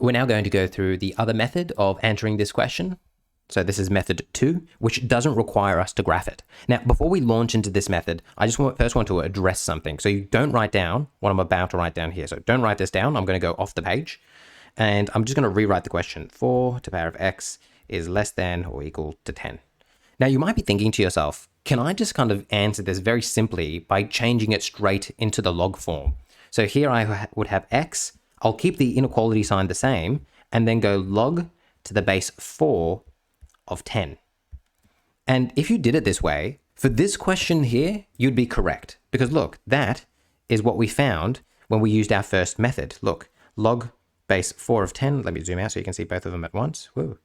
We're now going to go through the other method of answering this question. So this is method 2, which doesn't require us to graph it. Now, before we launch into this method, I just first want to address something. So you don't write down what I'm about to write down here. So don't write this down. I'm going to go off the page. And I'm just going to rewrite the question. 4 to the power of x is less than or equal to 10. Now, you might be thinking to yourself, can I just kind of answer this very simply by changing it straight into the log form? So here I would have x. I'll keep the inequality sign the same and then go log to the base 4 of 10. And if you did it this way, for this question here, you'd be correct. Because look, that is what we found when we used our first method. Look, log base 4 of 10. Let me zoom out so you can see both of them at once. Whoa.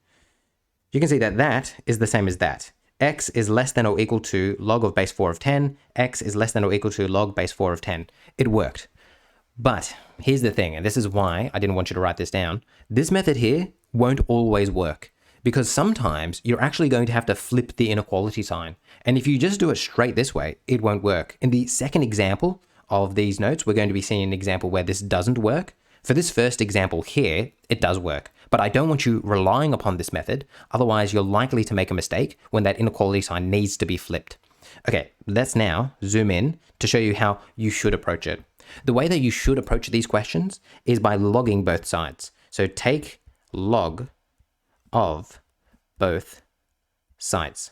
You can see that that is the same as that. X is less than or equal to log of base 4 of 10. X is less than or equal to log base 4 of 10. It worked. But here's the thing, and this is why I didn't want you to write this down. This method here won't always work, because sometimes you're actually going to have to flip the inequality sign. And if you just do it straight this way, it won't work. In the second example of these notes, we're going to be seeing an example where this doesn't work. For this first example here, it does work. But I don't want you relying upon this method. Otherwise, you're likely to make a mistake when that inequality sign needs to be flipped. Okay, let's now zoom in to show you how you should approach it. The way that you should approach these questions is by logging both sides. So take log of both sides.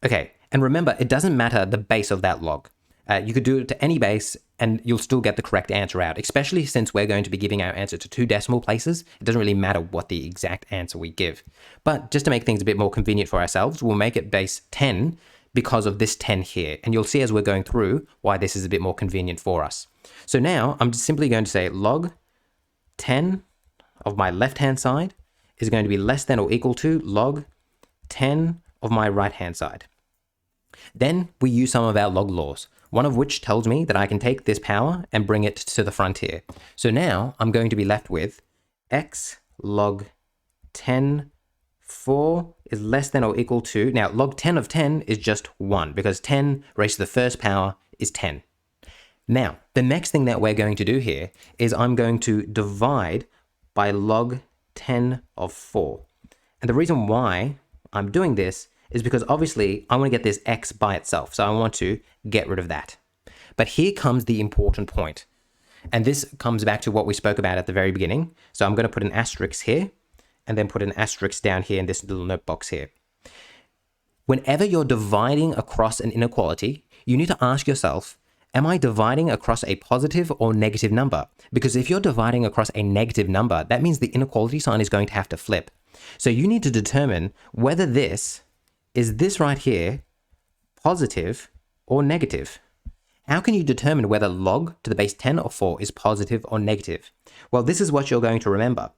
Okay, and remember, it doesn't matter the base of that log. You could do it to any base and you'll still get the correct answer out, especially since we're going to be giving our answer to 2 decimal places. It doesn't really matter what the exact answer we give. But just to make things a bit more convenient for ourselves, we'll make it base 10 because of this 10 here. And you'll see as we're going through why this is a bit more convenient for us. So now I'm just simply going to say log 10 of my left-hand side is going to be less than or equal to log 10 of my right-hand side. Then we use some of our log laws, one of which tells me that I can take this power and bring it to the front here. So now I'm going to be left with x log 10 4 is less than or equal to, now log 10 of 10 is just 1 because 10 raised to the first power is 10. Now, the next thing that we're going to do here is I'm going to divide by log 10 of 4. And the reason why I'm doing this is because obviously I want to get this x by itself. So I want to get rid of that. But here comes the important point. And this comes back to what we spoke about at the very beginning. So I'm going to put an asterisk here and then put an asterisk down here in this little note box here. Whenever you're dividing across an inequality, you need to ask yourself, am I dividing across a positive or negative number? Because if you're dividing across a negative number, that means the inequality sign is going to have to flip. So you need to determine whether this right here positive or negative. How can you determine whether log to the base 10 of 4 is positive or negative? Well, this is what you're going to remember.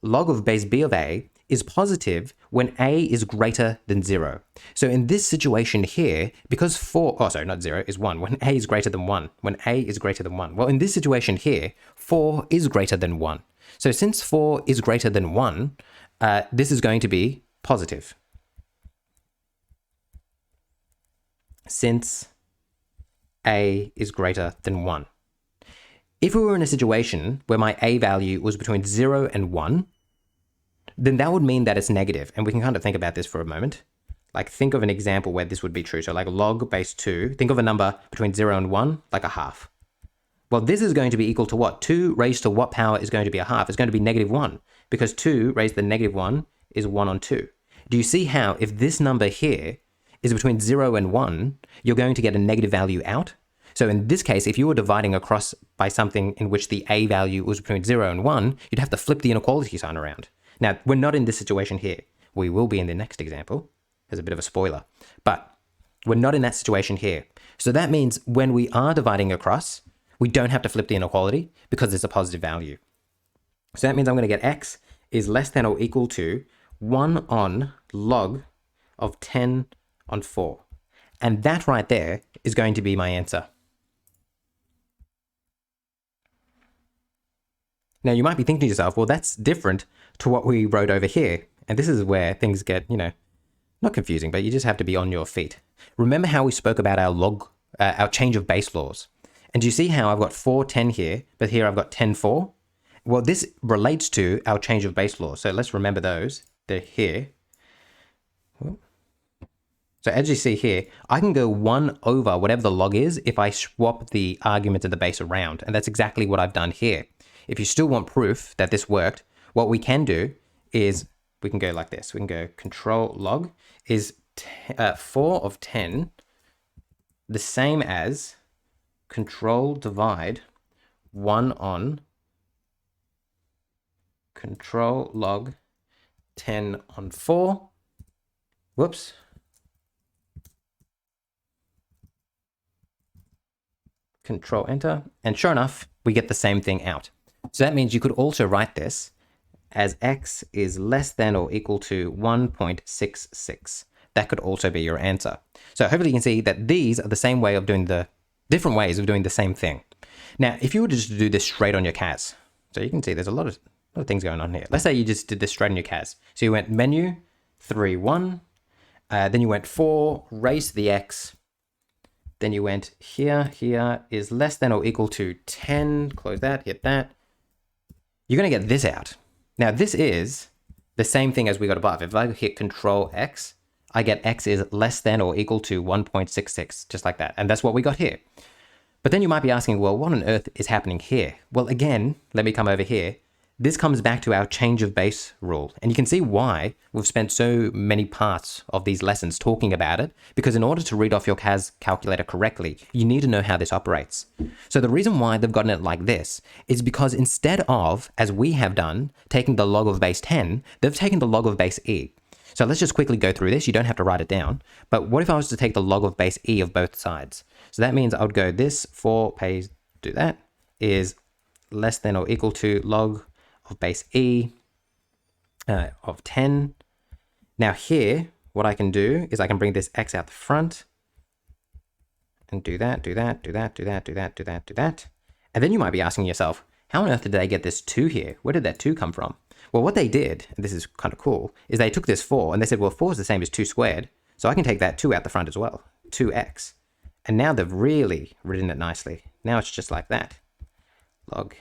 Log of base b of a is positive when a is greater than 0. So in this situation here, because 4, oh sorry, not 0, is 1, when a is greater than 1, when a is greater than 1. Well, in this situation here, 4 is greater than 1. So since 4 is greater than 1, this is going to be positive. Since a is greater than 1. If we were in a situation where my a value was between 0 and 1, then that would mean that it's negative. And we can kind of think about this for a moment. Like think of an example where this would be true. So like log base 2, think of a number between 0 and 1, like a half. Well, this is going to be equal to what? 2 raised to what power is going to be a half? It's going to be negative 1, because 2 raised to the negative 1 is 1 on 2. Do you see how if this number here is between 0 and 1, you're going to get a negative value out? So in this case, if you were dividing across by something in which the a value was between 0 and 1, you'd have to flip the inequality sign around. Now, we're not in this situation here. We will be in the next example. There's a bit of a spoiler. But we're not in that situation here. So that means when we are dividing across, we don't have to flip the inequality because it's a positive value. So that means I'm going to get x is less than or equal to 1 on log of 10 on 4. And that right there is going to be my answer. Now you might be thinking to yourself, well, that's different to what we wrote over here. And this is where things get, not confusing, but you just have to be on your feet. Remember how we spoke about our change of base laws. And do you see how I've got 4, 10 here, but here I've got 10, 4? Well, this relates to our change of base law. So let's remember those. They're here. So as you see here, I can go 1 over whatever the log is if I swap the argument of the base around. And that's exactly what I've done here. If you still want proof that this worked, what we can do is we can go like this. We can go control log is 4 of 10 the same as control divide 1 on control log 10 on 4. Whoops. Control enter. And sure enough, we get the same thing out. So that means you could also write this as x is less than or equal to 1.66. That could also be your answer. So hopefully you can see that these are the same way of doing the different ways of doing the same thing. Now, if you were just to do this straight on your CAS, so you can see there's a lot of things going on here. Let's say you just did this straight on your CAS. So you went menu 3, 1, then you went 4, raise to the x, then you went here is less than or equal to 10, close that, hit that. You're going to get this out. Now, this is the same thing as we got above. If I hit control X, I get X is less than or equal to 1.66, just like that. And that's what we got here. But then you might be asking, well, what on earth is happening here? Well, again, let me come over here. This comes back to our change of base rule. And you can see why we've spent so many parts of these lessons talking about it, because in order to read off your CAS calculator correctly, you need to know how this operates. So the reason why they've gotten it like this is because instead of, as we have done, taking the log of base 10, they've taken the log of base e. So let's just quickly go through this. You don't have to write it down. But what if I was to take the log of base e of both sides? So that means I would go this 4 pays, do that, is less than or equal to log of base e of 10. Now here, what I can do is I can bring this x out the front and do that, do that, do that, do that, do that, do that, do that. And then you might be asking yourself, how on earth did they get this 2 here? Where did that 2 come from? Well, what they did, and this is kind of cool, is they took this 4 and they said, well, 4 is the same as 2 squared. So I can take that 2 out the front as well, 2x. And now they've really written it nicely. Now it's just like that. Log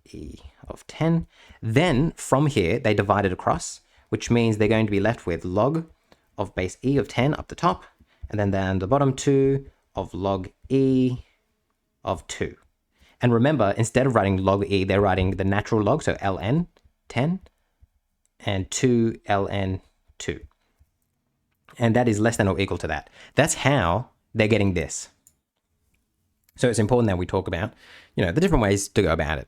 e of 10. Then from here, they divide it across, which means they're going to be left with log of base e of 10 up the top, and then down the bottom 2 of log e of 2. And remember, instead of writing log e, they're writing the natural log, so ln 10 and 2 ln 2. And that is less than or equal to that. That's how they're getting this. So it's important that we talk about, the different ways to go about it.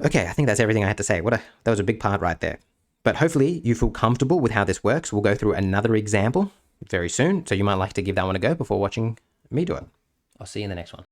Okay, I think that's everything I had to say. That was a big part right there. But hopefully you feel comfortable with how this works. We'll go through another example very soon. So you might like to give that one a go before watching me do it. I'll see you in the next one.